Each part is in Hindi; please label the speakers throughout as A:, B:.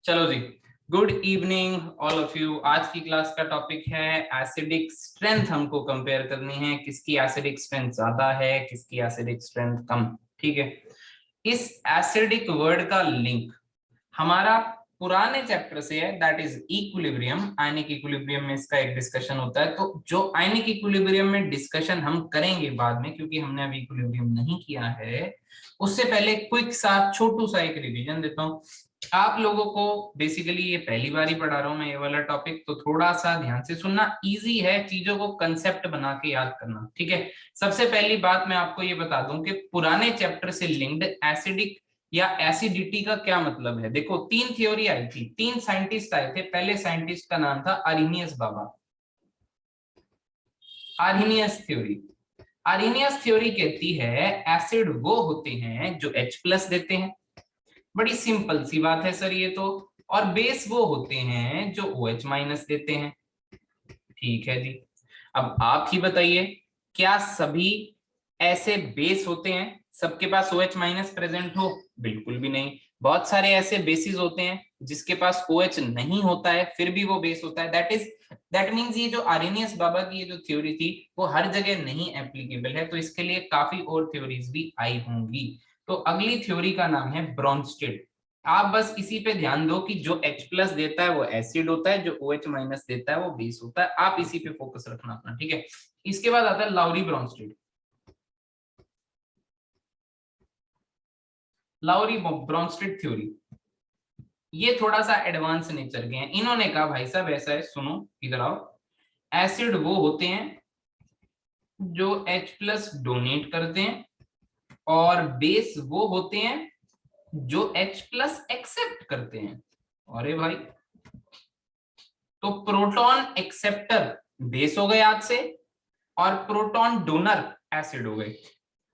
A: चलो जी, good evening all of you. आज की क्लास का टॉपिक है एसिडिक स्ट्रेंथ। हमको कंपेयर करनी है किसकी एसिडिक स्ट्रेंथ ज्यादा है, किसकी एसिडिक स्ट्रेंथ कम। ठीक है, इस एसिडिक वर्ड का लिंक हमारा पुराने चैप्टर से है, that is equilibrium. Ionic equilibrium में इसका एक डिस्कशन होता है। तो जो आयनिक इक्विलिब्रियम में डिस्कशन हम करेंगे बाद में, क्योंकि हमने अभी इक्विलिब्रियम नहीं किया है, उससे पहले क्विक सा छोटू सा एक रिवीजन देता हूं आप लोगों को। बेसिकली ये पहली बार ही पढ़ा रहा हूं मैं ये वाला टॉपिक, तो थोड़ा सा ध्यान से सुनना। इजी है चीजों को कंसेप्ट बना के याद करना। ठीक है, सबसे पहली बात मैं आपको ये बता दूं कि पुराने चैप्टर से लिंक्ड एसिडिक या एसिडिटी का क्या मतलब है। देखो, तीन थ्योरी आई थी, तीन साइंटिस्ट आए थे। पहले साइंटिस्ट का नाम था आर्हेनियस बाबा। आर्हेनियस थ्योरी, आर्हेनियस थ्योरी कहती है एसिड वो होते हैं जो H+ देते हैं। बड़ी सिंपल सी बात है सर ये तो। और बेस वो होते हैं जो OH- देते हैं। ठीक है जी, अब आप ही बताइए, क्या सभी ऐसे बेस होते हैं सबके पास OH- प्रेजेंट हो? बिल्कुल भी नहीं। बहुत सारे ऐसे बेसिस होते हैं जिसके पास OH नहीं होता है, फिर भी वो बेस होता है। दैट मींस ये जो आर्हेनियस बाबा की ये जो थ्योरी थी वो हर जगह नहीं एप्लीकेबल है, तो इसके लिए काफी और थ्योरीज भी आई होंगी। तो अगली थ्योरी का नाम है ब्रोंस्टेड। आप बस इसी पे ध्यान दो कि जो H+ देता है वो एसिड होता है, जो OH- देता है वो बेस होता है। आप इसी पे फोकस रखना अपना। ठीक है, इसके बाद आता है Lowry Bronsted. Lowry Bronsted theory, ये थोड़ा सा एडवांस नेचर के हैं। इन्होंने कहा भाई साहब ऐसा है, सुनो इधर आओ, एसिड वो होते हैं जो H+ डोनेट करते हैं, और बेस वो होते हैं जो H+ एक्सेप्ट करते हैं। अरे भाई, तो प्रोटॉन एक्सेप्टर बेस हो गए आज से, और प्रोटॉन डोनर एसिड हो गए।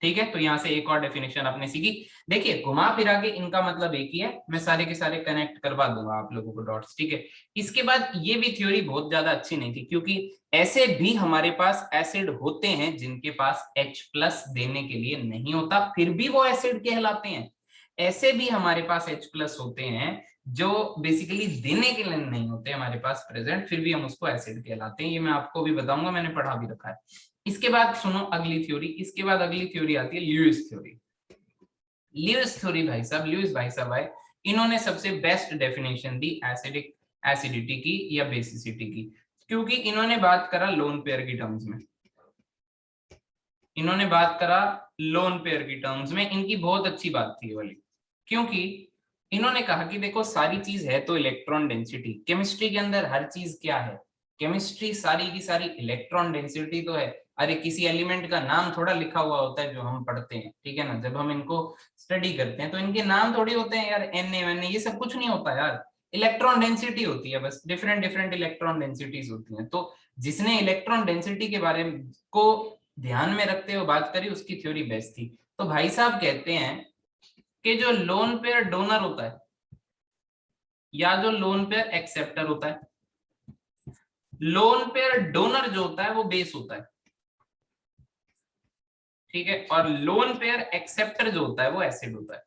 A: ठीक है, तो यहां से एक और डेफिनेशन आपने सीखी। देखिए, घुमा फिरा के इनका मतलब एक ही है, मैं सारे के सारे कनेक्ट करवा दूंगा आप लोगों को डॉट्स। ठीक है, इसके बाद ये भी थ्योरी बहुत ज्यादा अच्छी नहीं थी, क्योंकि ऐसे भी हमारे पास एसिड होते हैं जिनके पास H+ देने के लिए नहीं होता, फिर भी वो एसिड कहलाते हैं। ऐसे भी हमारे पास H+ होते हैं जो बेसिकली देने के लिए नहीं होते हमारे पास प्रेजेंट, फिर भी हम उसको एसिड कहलाते हैं। ये मैं आपको भी बताऊंगा, मैंने पढ़ा भी रखा है। इसके बाद सुनो अगली थ्योरी। इसके बाद अगली थ्योरी आती है ल्यूइस थ्योरी। ल्यूइस थ्योरी भाई साहब, ल्यूइस भाई साहब आए, इन्होंने सबसे बेस्ट डेफिनेशन दी एसिडिक एसिडिटी की या बेसिसिटी की, क्योंकि इन्होंने बात करा लोन पेयर की टर्म्स में। इन्होंने बात करा लोन पेयर की टर्म्स में, इनकी बहुत अच्छी बात थी वाली, क्योंकि इन्होंने कहा कि देखो सारी चीज है तो इलेक्ट्रॉन डेंसिटी। केमिस्ट्री के अंदर हर चीज क्या है? केमिस्ट्री सारी की सारी इलेक्ट्रॉन डेंसिटी तो है। अरे किसी एलिमेंट का नाम थोड़ा लिखा हुआ होता है जो हम पढ़ते हैं, ठीक है ना, जब हम इनको स्टडी करते हैं तो इनके नाम थोड़ी होते हैं यार, Na ये सब कुछ नहीं होता यार। इलेक्ट्रॉन डेंसिटी होती है बस, डिफरेंट डिफरेंट इलेक्ट्रॉन डेंसिटीज होती हैं। तो जिसने इलेक्ट्रॉन डेंसिटी के बारे में को ध्यान में रखते हुए बात करी, उसकी थ्योरी बेस्ट थी। तो भाई साहब कहते हैं कि जो लोन पेयर डोनर होता है या जो लोन पेयर एक्सेप्टर होता है, लोन पेयर डोनर जो होता है वो बेस होता है, ठीक है, और लोन पेयर एक्सेप्टर जो होता है वो एसिड होता है।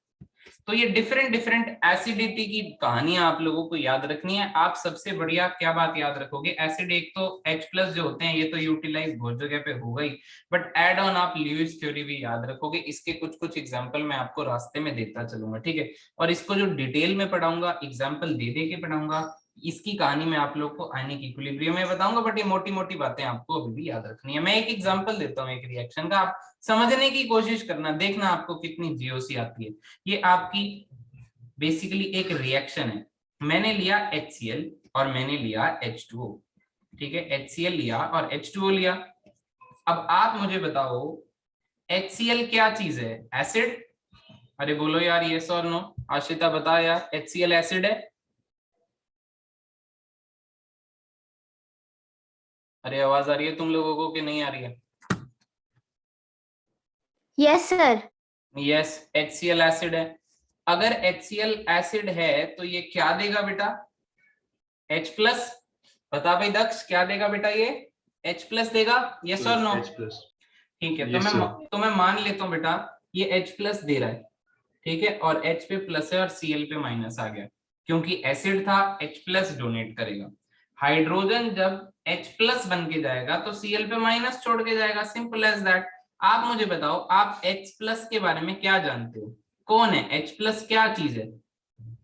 A: तो ये डिफरेंट डिफरेंट एसिडिटी की कहानियां आप लोगों को याद रखनी है। आप सबसे बढ़िया क्या बात याद रखोगे, एसिड एक तो H+ जो होते हैं ये तो यूटिलाइज बहुत जगह पे हो गई, बट एड ऑन आप ल्यूइस थ्योरी भी याद रखोगे। इसके कुछ कुछ एग्जांपल मैं आपको रास्ते में देता चलूंगा, ठीक है, और इसको जो डिटेल में पढ़ाऊंगा, एग्जाम्पल दे दे के पढ़ाऊंगा। इसकी कहानी मैं आप लोग को आयनिक इक्विलिब्रियम में बताऊंगा, बट ये मोटी मोटी बातें आपको अभी भी याद रखनी है। मैं एक एग्जाम्पल देता हूँ एक रिएक्शन का, आप समझने की कोशिश करना, देखना आपको कितनी जीओसी आती है। ये आपकी बेसिकली एक रिएक्शन है। मैंने लिया HCl और मैंने लिया H2O, ठीक है, HCl लिया और H2O लिया। अब आप मुझे बताओ HCl क्या चीज है? एसिड? अरे बोलो यार यस और नो। आशिता बता यार, HCl एसिड है? अरे आवाज आ रही है तुम लोगों को कि नहीं आ रही है?
B: Yes sir.
A: Yes, HCl acid है। अगर HCl एसिड है तो ये क्या देगा बेटा? H+। बता भाई दक्ष, क्या देगा बेटा ये? H+ देगा, यस और नो? ठीक है, तो मैं मान लेता हूँ बेटा ये H+ दे रहा है, ठीक है, और H पे प्लस है और Cl पे माइनस आ गया। क्योंकि एसिड था, H+ डोनेट करेगा। हाइड्रोजन जब H+ बन के जाएगा तो Cl पे माइनस छोड़ के जाएगा, सिंपल एज दैट। आप मुझे बताओ, आप H+ के बारे में क्या जानते हो? कौन है H+? क्या चीज है?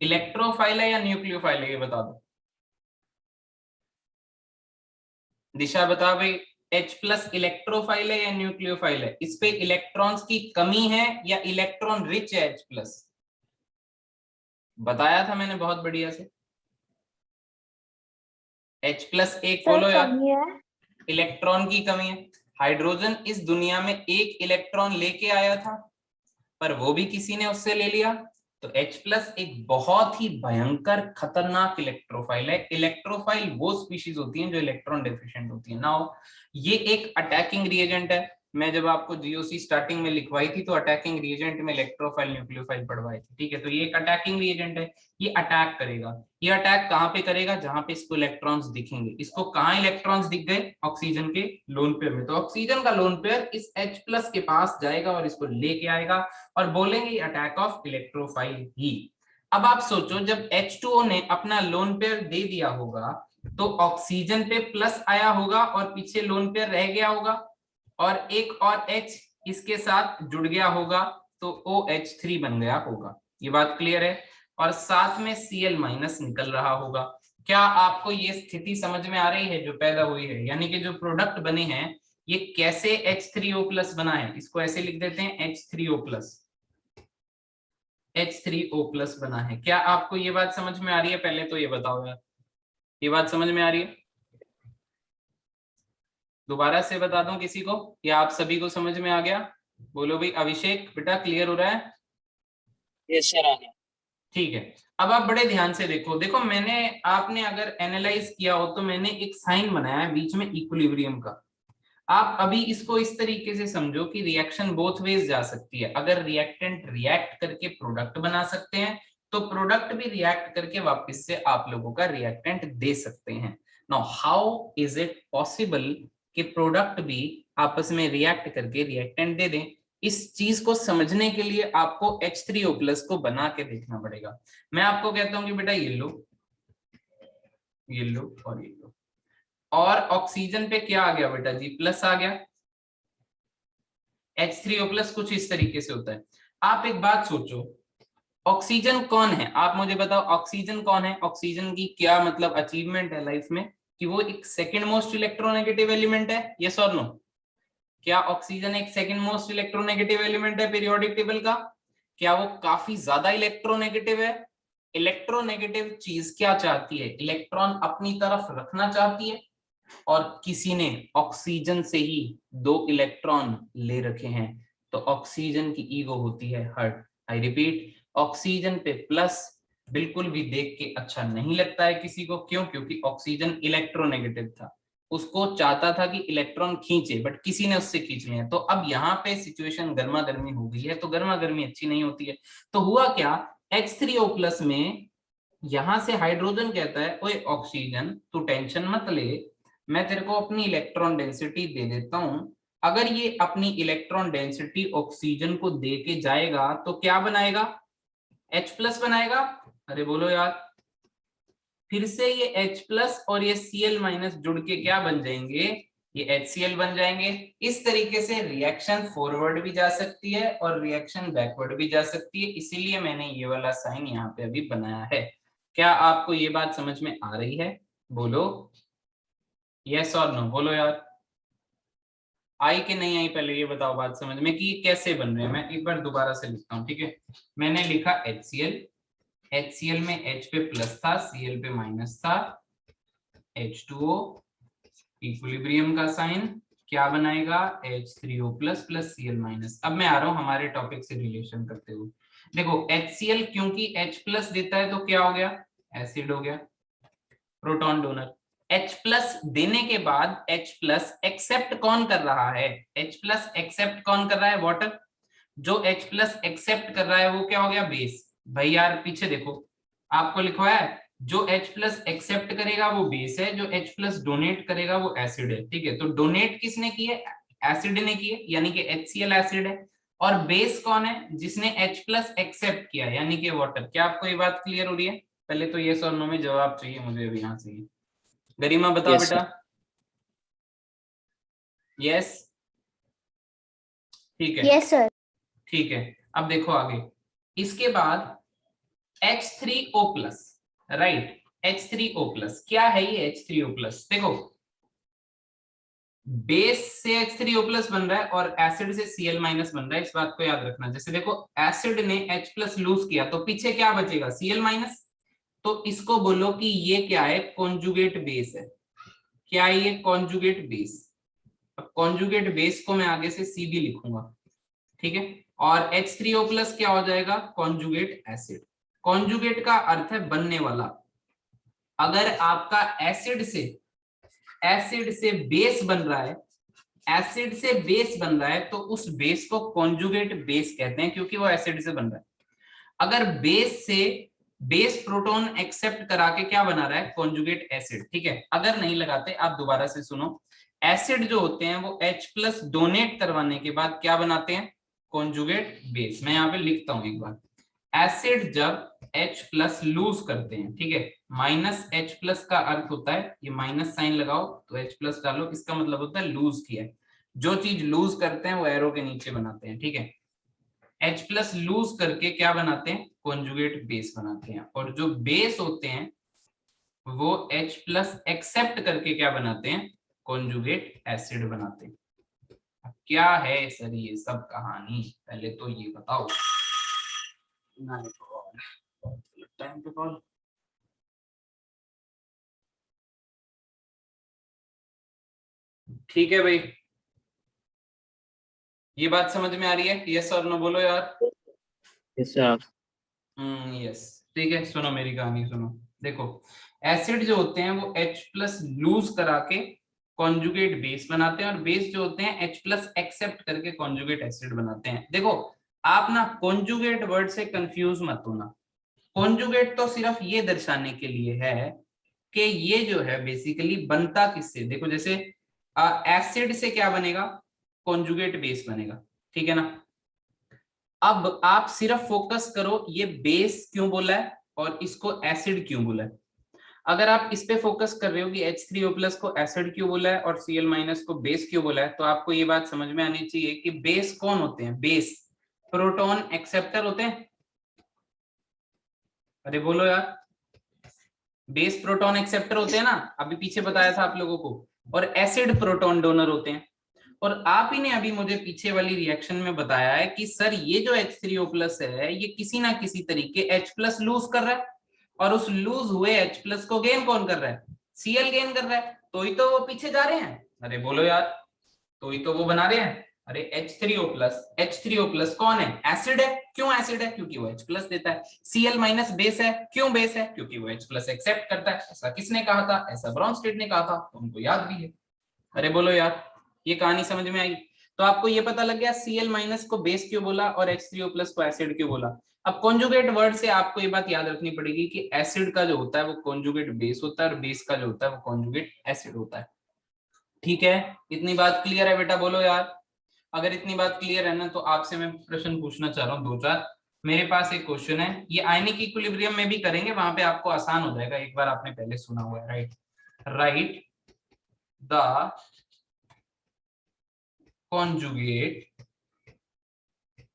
A: इलेक्ट्रोफाइल है या न्यूक्लियोफाइल है, ये बता दो। दिशा बता भाई, H+ इलेक्ट्रोफाइल है या न्यूक्लियोफाइल है? इस पे इलेक्ट्रॉन्स की कमी है या इलेक्ट्रॉन रिच है H+? बताया था मैंने बहुत बढ़िया से। H+ एक
B: सर
A: बोलो यार,
B: कमी है।
A: इलेक्ट्रॉन की कमी है। हाइड्रोजन इस दुनिया में एक इलेक्ट्रॉन लेके आया था, पर वो भी किसी ने उससे ले लिया। तो H+ एक बहुत ही भयंकर खतरनाक इलेक्ट्रोफाइल है। इलेक्ट्रोफाइल वो स्पीशीज होती हैं जो इलेक्ट्रॉन डेफिशिएंट होती है। नाउ ये एक अटैकिंग रिएजेंट है। मैं जब आपको जीओसी स्टार्टिंग में लिखवाई थी तो अटैकिंग रिएजेंट में इलेक्ट्रोफाइल न्यूक्लियोफाइल पढ़वाई थी, ठीक है। तो ये एक अटैकिंग रिएजेंट है, ये अटैक करेगा। ये अटैक कहाँ पे करेगा? जहां पे इसको इलेक्ट्रॉन्स दिखेंगे। इसको कहाँ इलेक्ट्रॉन्स दिख गए? ऑक्सीजन के लोन पेयर में। तो ऑक्सीजन का लोन पेयर इस H+ के पास जाएगा और इसको लेके आएगा और बोलेंगे अटैक ऑफ इलेक्ट्रोफाइल ही। अब आप सोचो, जब H2O ने अपना लोन पेयर दे दिया होगा तो ऑक्सीजन पे प्लस आया होगा और पीछे लोन पेयर रह गया होगा और एक और H इसके साथ जुड़ गया होगा तो OH3 बन गया होगा। ये बात क्लियर है? और साथ में Cl- निकल रहा होगा। क्या आपको ये स्थिति समझ में आ रही है जो पैदा हुई है? यानी कि जो प्रोडक्ट बने हैं ये कैसे H3O+ बना है? इसको ऐसे लिख देते हैं H3O+। H3O+ बना है। क्या आपको ये बात समझ में आ रही है? पहले तो ये बताओ यार, ये बात समझ में आ रही है? दोबारा से बता दूं किसी को या आप सभी को समझ में आ गया? बोलो भाई। अभिषेक बेटा क्लियर हो रहा है?
C: यस सर, आ गया।
A: ठीक है। अब आप बड़े ध्यान से देखो, देखो मैंने, आपने अगर एनालाइज किया हो तो मैंने एक साइन बनाया है बीच में इक्विलिब्रियम का। आप अभी इसको इस तरीके से समझो कि रिएक्शन बोथ वेज जा सकती है। अगर रिएक्टेंट रिएक्ट करके प्रोडक्ट बना सकते हैं तो प्रोडक्ट भी रिएक्ट करके वापस से आप लोगों का रिएक्टेंट दे सकते हैं। Now how is it possible कि प्रोडक्ट भी आपस में रिएक्ट करके रिएक्टेंट दे दें? इस चीज को समझने के लिए आपको H3O+ को बना के देखना पड़ेगा। मैं आपको कहता हूं कि बेटा ये लो, ये लो और ये लो, और ऑक्सीजन पे क्या आ गया बेटा जी? प्लस आ गया। H3O+ कुछ इस तरीके से होता है। आप एक बात सोचो, ऑक्सीजन कौन है? आप मुझे बताओ ऑक्सीजन कौन है? ऑक्सीजन की क्या मतलब अचीवमेंट है लाइफ में कि वो एक सेकंड मोस्ट इलेक्ट्रोनेगेटिव एलिमेंट है? यस और नो? क्या ऑक्सीजन एक सेकंड मोस्ट इलेक्ट्रोनेगेटिव एलिमेंट है पीरियोडिक टेबल का? क्या वो काफी ज्यादा इलेक्ट्रोनेगेटिव है? इलेक्ट्रोनेगेटिव चीज क्या चाहती है? इलेक्ट्रॉन अपनी तरफ रखना चाहती है, और किसी ने ऑक्सीजन से ही 2 इलेक्ट्रॉन ले रखे हैं। तो ऑक्सीजन की ईगो होती है हर्ट। आई रिपीट, ऑक्सीजन पे प्लस बिल्कुल भी देख के अच्छा नहीं लगता है किसी को। क्यों? क्योंकि ऑक्सीजन इलेक्ट्रोनेगेटिव था, उसको चाहता था कि इलेक्ट्रॉन खींचे, बट किसी ने उससे खींच लिया। तो अब यहाँ पे सिचुएशन गर्मा गर्मी हो गई है, तो गर्मा गर्मी अच्छी नहीं होती है। तो हुआ क्या, H3O+ में यहां से हाइड्रोजन कहता है ओए ऑक्सीजन तू टेंशन मत ले, मैं तेरे को अपनी इलेक्ट्रॉन डेंसिटी दे देता हूं। अगर ये अपनी इलेक्ट्रॉन डेंसिटी ऑक्सीजन को दे के जाएगा तो क्या बनाएगा? H+ बनाएगा। अरे बोलो यार, फिर से ये H+ और ये Cl- जुड़ के क्या बन जाएंगे? ये HCl बन जाएंगे। इस तरीके से रिएक्शन फॉरवर्ड भी जा सकती है और रिएक्शन बैकवर्ड भी जा सकती है, इसीलिए मैंने ये वाला साइन यहाँ पे अभी बनाया है। क्या आपको ये बात समझ में आ रही है? बोलो यस और नो, बोलो यार। आई कि नहीं आई? पहले ये बताओ बात समझ में कि ये कैसे बन रहे हैं। मैं एक बार दोबारा से लिखता हूँ, ठीक है। मैंने लिखा HCl में H पे प्लस था, Cl पे माइनस था, H2O, इक्विलिब्रियम का साइन क्या बनाएगा? H3O+ plus Cl-। अब मैं आ रहा हूं हमारे टॉपिक से रिलेशन करते हुए। देखो HCl क्योंकि H+ देता है तो क्या हो गया? एसिड हो गया, प्रोटॉन डोनर। H+ देने के बाद H+ एक्सेप्ट कौन कर रहा है? H+ एक्सेप्ट कौन कर रहा है? वाटर। जो H+ एक्सेप्ट कर रहा है वो क्या हो गया? बेस। भाई यार पीछे देखो, आपको लिखा है जो H+ एक्सेप्ट करेगा वो बेस है, जो H+ डोनेट करेगा वो एसिड है, ठीक है। तो डोनेट किसने किए? एसिड ने किए, यानी कि HCl एसिड है। और बेस कौन है? जिसने H+ एक्सेप्ट किया, यानी कि वाटर। क्या आपको ये बात क्लियर हो रही है? पहले तो यस और नो में जवाब चाहिए मुझे अभी यहाँ से। गरिमा बताओ
C: Yes,
A: बेटा। यस, ठीक है।
B: Yes sir.
A: ठीक है, अब देखो आगे। इसके बाद H3O plus, right. H3O plus क्या है ये H3O प्लस? देखो बेस से H3O प्लस बन रहा है और एसिड से Cl माइनस बन रहा है, इस बात को याद रखना। जैसे देखो एसिड ने H प्लस लूज किया तो पीछे क्या बचेगा? Cl minus. तो इसको बोलो कि ये क्या है? कॉन्जुगेट बेस है। क्या है ये? Conjugate base. अब कॉन्जुगेट बेस को मैं आगे से C भी लिखूंगा, ठीक है। और H3O प्लस क्या हो जाएगा? Conjugate acid. कॉन्जुगेट का अर्थ है बनने वाला। अगर आपका एसिड से बेस बन रहा है, एसिड से बेस बन रहा है, तो उस बेस को कॉन्जुगेट बेस कहते हैं, क्योंकि वो एसिड से बन रहा है। अगर बेस से बेस प्रोटॉन एक्सेप्ट करा के क्या बना रहा है? कॉन्जुगेट एसिड, ठीक है। अगर नहीं लगाते, आप दोबारा से सुनो। एसिड जो होते हैं वो H प्लस डोनेट करवाने के बाद क्या बनाते हैं? Conjugate base. मैं यहाँ पे लिखता हूं एक बार। एसिड जब H प्लस लूज करते हैं, ठीक है, माइनस H प्लस का अर्थ होता है, ये माइनस साइन लगाओ तो H प्लस डालो, इसका मतलब होता है लूज किया है। जो चीज लूज करते हैं वो एरो के नीचे बनाते हैं, ठीक है। H प्लस लूज करके क्या बनाते हैं? कॉन्जुगेट बेस बनाते हैं। और जो बेस होते हैं वो H प्लस एक्सेप्ट करके क्या बनाते हैं? कॉन्जुगेट एसिड बनाते हैं। अब क्या है सर ये सब कहानी? पहले तो ये बताओ। टाइम पे कॉल। ठीक है भाई, ये बात समझ में आ रही है? यस और नो बोलो यार।
C: yes sir.
A: यस, ठीक है। सुनो मेरी कहानी सुनो। देखो एसिड जो होते हैं वो H प्लस लूज करा के कॉन्जुगेट बेस बनाते हैं, और बेस जो होते हैं H प्लस एक्सेप्ट करके कॉन्जुगेट एसिड बनाते हैं। देखो आप ना कॉन्जुगेट वर्ड से कंफ्यूज मत होना। कॉन्जुगेट तो सिर्फ ये दर्शाने के लिए है कि ये जो है बेसिकली बनता किससे। देखो जैसे एसिड से क्या बनेगा? कॉन्जुगेट बेस बनेगा, ठीक है ना। अब आप सिर्फ फोकस करो ये बेस क्यों बोला है और इसको एसिड क्यों बोला है। अगर आप इस पे फोकस कर रहे हो कि H3O प्लस को एसिड क्यों बोला है और Cl माइनस को बेस क्यों बोला है, तो आपको ये बात समझ में आनी चाहिए कि बेस कौन होते हैं? बेस प्रोटॉन एक्सेप्टर होते हैं। अरे बोलो यार, बेस प्रोटॉन एक्सेप्टर होते हैं ना, अभी पीछे बताया था आप लोगों को। और एसिड प्रोटॉन डोनर होते हैं। और आप ही ने अभी मुझे पीछे वाली रिएक्शन में बताया है कि सर ये जो H3O प्लस है ये किसी ना किसी तरीके H प्लस लूज कर रहा है, और उस लूज हुए H प्लस को गेन कौन कर रहा है? Cl गेन कर रहा है, तो ही तो वो पीछे जा रहे हैं। अरे बोलो यार, तो ही तो वो बना रहे हैं। अरे H3O प्लस कौन है? एसिड है। क्यों एसिड है? क्योंकि वो H प्लस देता है। Cl माइनस बेस है। क्यों बेस है? क्योंकि वो H प्लस एक्सेप्ट करता है। ऐसा किसने कहा था? ऐसा ब्रॉन्स्टेड ने कहा था, तो उनको याद भी है। अरे बोलो यार, ये कहानी समझ में आई? तो आपको ये पता लग गया Cl माइनस को बेस क्यों बोला और H3O प्लस को एसिड क्यों बोला। अब कॉन्जुगेट वर्ड से आपको ये बात याद रखनी पड़ेगी कि एसिड का जो होता है वो कॉन्जुगेट बेस होता है और बेस का जो होता है वो कॉन्जुगेट एसिड होता है। ठीक है, इतनी बात क्लियर है बेटा? बोलो यार। अगर इतनी बात क्लियर है ना, तो आपसे मैं प्रश्न पूछना चाह रहा हूँ दो चार। मेरे पास एक क्वेश्चन है, ये आयनिक इक्विलिब्रियम में भी करेंगे, वहां पे आपको आसान हो जाएगा, एक बार आपने पहले सुना हुआ है। Right the conjugate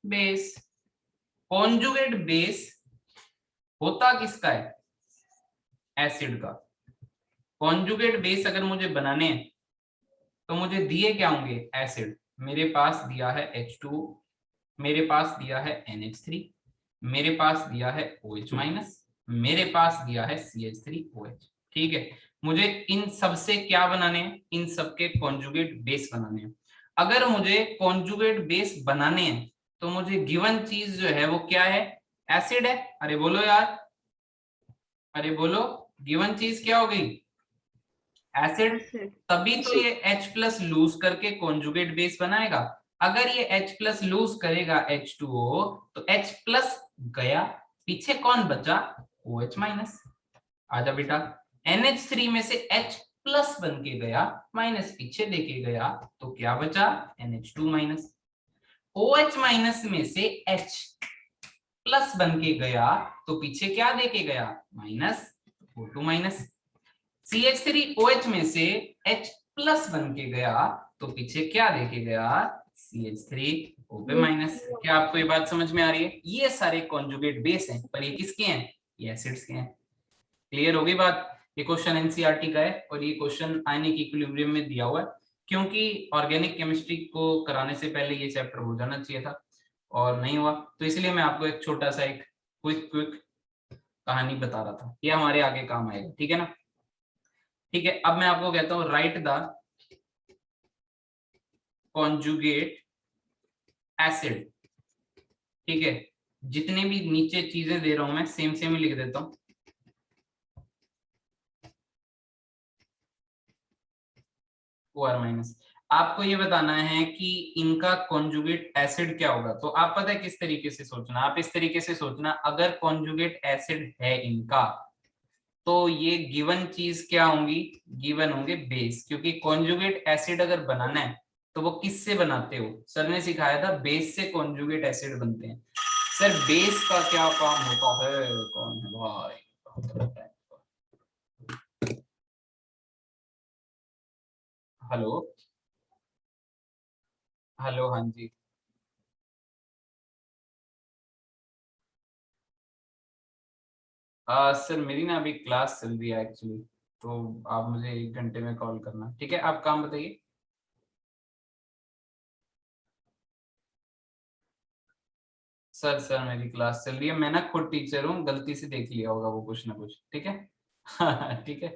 A: base. Conjugate base होता किसका है? एसिड का। कॉन्जुगेट बेस अगर मुझे बनाने हैं तो मुझे दिए क्या होंगे? एसिड। मेरे पास दिया है H2, मेरे पास दिया है NH3, मेरे पास दिया है OH माइनस, मेरे पास दिया है CH3OH। ठीक है, मुझे इन सब से क्या बनाने हैं? इन सब के कॉन्जुगेट बेस बनाने हैं। अगर मुझे कॉन्जुगेट बेस बनाने हैं तो मुझे गिवन चीज जो है वो क्या है? एसिड है। अरे बोलो यार, अरे बोलो, गिवन चीज क्या हो गई? एसिड। तभी तो ये H प्लस लूज करके कॉन्जुगेट बेस बनाएगा। अगर ये H प्लस लूज करेगा H2O तो H प्लस गया, पीछे कौन बचा? OH minus. आजा बेटा, NH3 में से H प्लस बन के गया, माइनस पीछे देके गया, तो क्या बचा? NH2 minus. OH माइनस में से H प्लस बन के गया तो पीछे क्या देके गया, माइनस, O2 माइनस। CH3OH में से H प्लस बन के गया तो पीछे क्या देके गया, CH3O पे माइनस। क्या आपको ये बात समझ में आ रही है? ये सारे कॉन्जुगेट बेस हैं, पर ये किसके हैं, ये एसिड्स के हैं। क्लियर होगी बात? ये क्वेश्चन एनसीईआरटी का है और ये क्वेश्चन आयनिक इक्विलिब्रियम में दिया हुआ है, क्योंकि ऑर्गेनिक केमिस्ट्री को कराने से पहले ये चैप्टर हो जाना चाहिए था और नहीं हुआ, तो इसलिए मैं आपको एक छोटा सा एक क्विक कहानी बता रहा था, ये हमारे आगे काम आएगा। ठीक है ना? ठीक है, अब मैं आपको कहता हूँ राइट द कॉन्जुगेट एसिड। ठीक है, जितने भी नीचे चीजें दे रहा हूं मैं सेम सेम ही लिख देता हूँ। OR minus. आपको ये बताना है कि इनका कॉन्जुगेट एसिड क्या होगा। तो आप पता है किस तरीके से सोचना, आप इस तरीके से सोचना, अगर कॉन्जुगेट एसिड है इनका तो ये गिवन चीज क्या होंगी, गिवन होंगे बेस, क्योंकि कॉन्जुगेट एसिड अगर बनाना है तो वो किससे बनाते हो, सर ने सिखाया था बेस से कॉन्जुगेट एसिड बनते हैं। सर बेस का क्या काम होता है, कौन है भाई? हेलो हेलो, हाँ जी। सर मेरी ना अभी क्लास चल रही है एक्चुअली, तो आप मुझे 1 घंटे में कॉल करना, ठीक है? आप काम बताइए। सर मेरी क्लास चल रही है, मैं ना खुद टीचर हूँ, गलती से देख लिया होगा वो कुछ ना कुछ, ठीक है? ठीक है,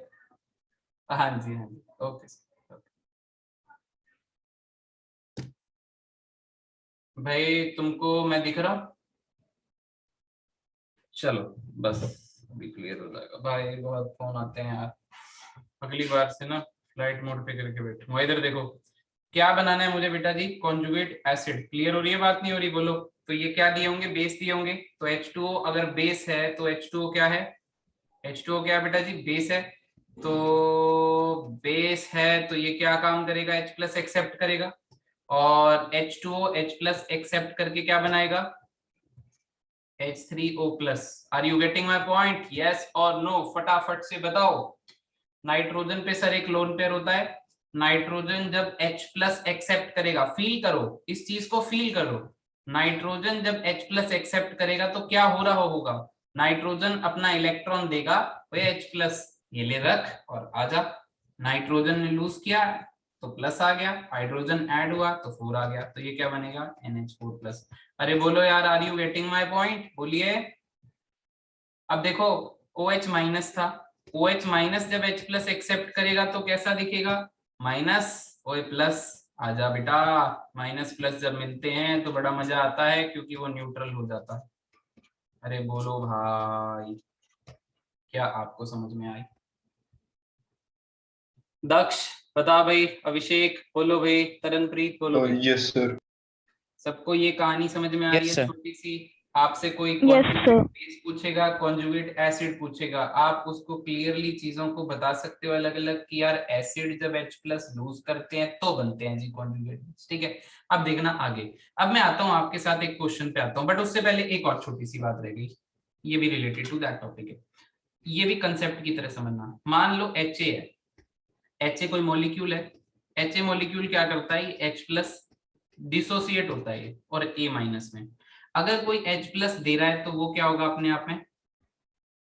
A: हाँ जी हाँ जी, ओके सर। भाई तुमको मैं दिख रहा हूँ? चलो बस, अभी क्लियर हो जाएगा। भाई बहुत फोन आते हैं यार, अगली बार से ना फ्लाइट मोड पे करके बैठूंगा। इधर देखो, क्या बनाना है मुझे बेटा जी, कॉन्जुगेट एसिड। क्लियर हो रही है बात, नहीं हो रही बोलो? तो ये क्या दिए होंगे, बेस दिए होंगे। तो H2O अगर बेस है तो H2O क्या है, H2O क्या है बेटा जी, बेस है। तो बेस है तो ये क्या काम करेगा, H प्लस एक्सेप्ट करेगा, और H2O H प्लस एक्सेप्ट करके क्या बनाएगा, H3O plus. Are you getting my point, yes और नो? फटाफट से बताओ। नाइट्रोजन पे सर एक लोन पेयर होता है, नाइट्रोजन जब H प्लस एक्सेप्ट करेगा, फील करो इस चीज को, फील करो। नाइट्रोजन जब H प्लस एक्सेप्ट करेगा तो क्या हो रहा होगा, नाइट्रोजन अपना इलेक्ट्रॉन देगा, वो H प्लस ये ले रख और आजा। नाइट्रोजन ने लूज किया तो प्लस आ गया, हाइड्रोजन ऐड हुआ तो 4 आ गया, तो ये क्या बनेगा, NH4 प्लस। अरे बोलो यार, are you getting my point, बोलिए। अब देखो OH माइनस था, OH माइनस जब H प्लस एक्सेप्ट करेगा तो कैसा दिखेगा, माइनस, OH प्लस। आजा बेटा, माइनस प्लस जब मिलते हैं तो बड़ा मजा आता है क्योंकि वो न्यूट्रल हो जाता है। अरे बोलो भाई, क्या आपको समझ में आई? दक्ष बता भाई, अभिषेक बोलो भाई, तरनप्रीत बोलो भाई।
B: Yes sir.
A: सबको ये कहानी समझ में आ रही
C: यस
A: है?
C: सर।
A: छोटी सी, आपसे कोई
D: यस
A: कॉन्जुगेट
D: सर।
A: बेस पूछेगा, कॉन्जुगेट एसिड पूछेगा, आप उसको क्लियरली चीजों को बता सकते हो अलग अलग कि यार एसिड जब H प्लस लूज करते हैं तो बनते हैं जी कॉन्जुगेट बेस। ठीक है, अब देखना आगे। अब मैं आता हूँ आपके साथ एक क्वेश्चन पे आता हूँ, बट उससे पहले एक और छोटी सी बात रह गई, ये भी रिलेटेड टू दैट टॉपिक है, ये भी कंसेप्ट की तरह समझना। मान लो HA है, HA कोई मॉलिक्यूल है, HA मॉलिक्यूल क्या करता है, H प्लस डिसोसिएट होता है और A माइनस में। अगर कोई H प्लस दे रहा है तो वो क्या होगा अपने आप में,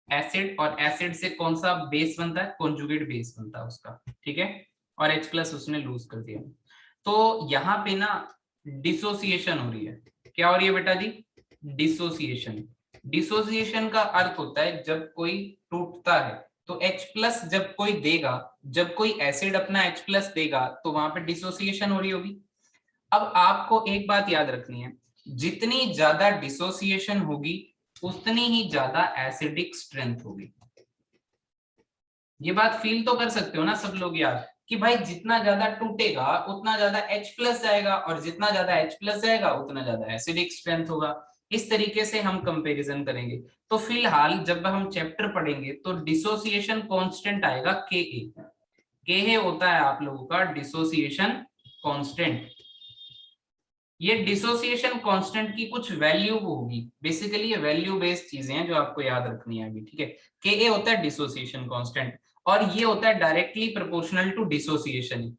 A: एसिड, और एसिड से कौन सा बेस बनता है, कॉन्जुगेट बेस बनता है उसका। ठीक है, और H प्लस उसने लूज कर दिया, तो यहाँ पे ना डिसोसिएशन हो रही है। क्या हो रही है बेटा जी, डिसोसिएशन। डिसोसिएशन का अर्थ होता है जब कोई टूटता है, तो H प्लस जब कोई देगा, जब कोई एसिड अपना H प्लस देगा तो वहां पे डिसोसिएशन हो रही होगी। अब आपको एक बात याद रखनी है, जितनी ज्यादा डिसोसिएशन होगी उतनी ही ज्यादा एसिडिक स्ट्रेंथ होगी। ये बात फील तो कर सकते हो ना सब लोग यार, कि भाई जितना ज्यादा टूटेगा उतना ज्यादा H प्लस जाएगा, और जितना ज्यादा H प्लस जाएगा उतना ज्यादा एसिडिक स्ट्रेंथ होगा। इस तरीके से हम कंपैरिजन करेंगे। तो फिलहाल जब हम चैप्टर पढ़ेंगे तो डिसोसिएशन कांस्टेंट आएगा Ka होता है आप लोगों का डिसोसिएशन कांस्टेंट। ये डिसोसिएशन कांस्टेंट की कुछ वैल्यू होगी, बेसिकली ये वैल्यू बेस्ड चीजें हैं जो आपको याद रखनी है अभी, ठीक है। के होता है डिसोसिएशन कांस्टेंट और ये होता है डायरेक्टली प्रोपोर्शनल टू डिसोसिएशन,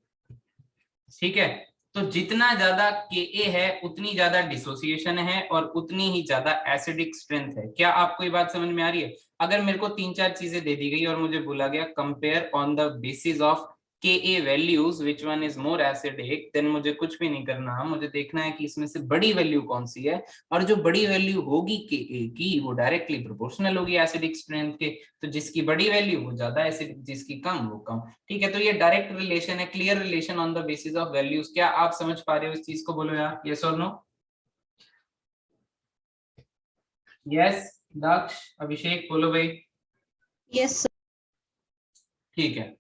A: ठीक है। तो जितना ज्यादा के है उतनी ज्यादा डिसोसिएशन है और उतनी ही ज्यादा एसिडिक स्ट्रेंथ है। क्या आपको ये बात समझ में आ रही है? अगर मेरे को 3-4 चीजें दे दी गई और मुझे बोला गया compare on the basis of K values which one is more acidic, then मुझे कुछ भी नहीं करना, मुझे देखना है कि इसमें से बड़ी वैल्यू कौन सी है, और जो बड़ी वैल्यू होगी के की वो डायरेक्टली प्रोपोर्शनल होगी एसिडिक स्ट्रेंथ के। तो जिसकी बड़ी वैल्यू वो ज्यादा एसिडिक, जिसकी कम वो कम, ठीक है। तो ये डायरेक्ट रिलेशन है, clear relation on the basis of values. क्या आप समझ पा रहे हो इस चीज को? बोलो यार यस और नो। यस दक्ष, अभिषेक बोलो भाई।
B: Yes sir.
A: ठीक है,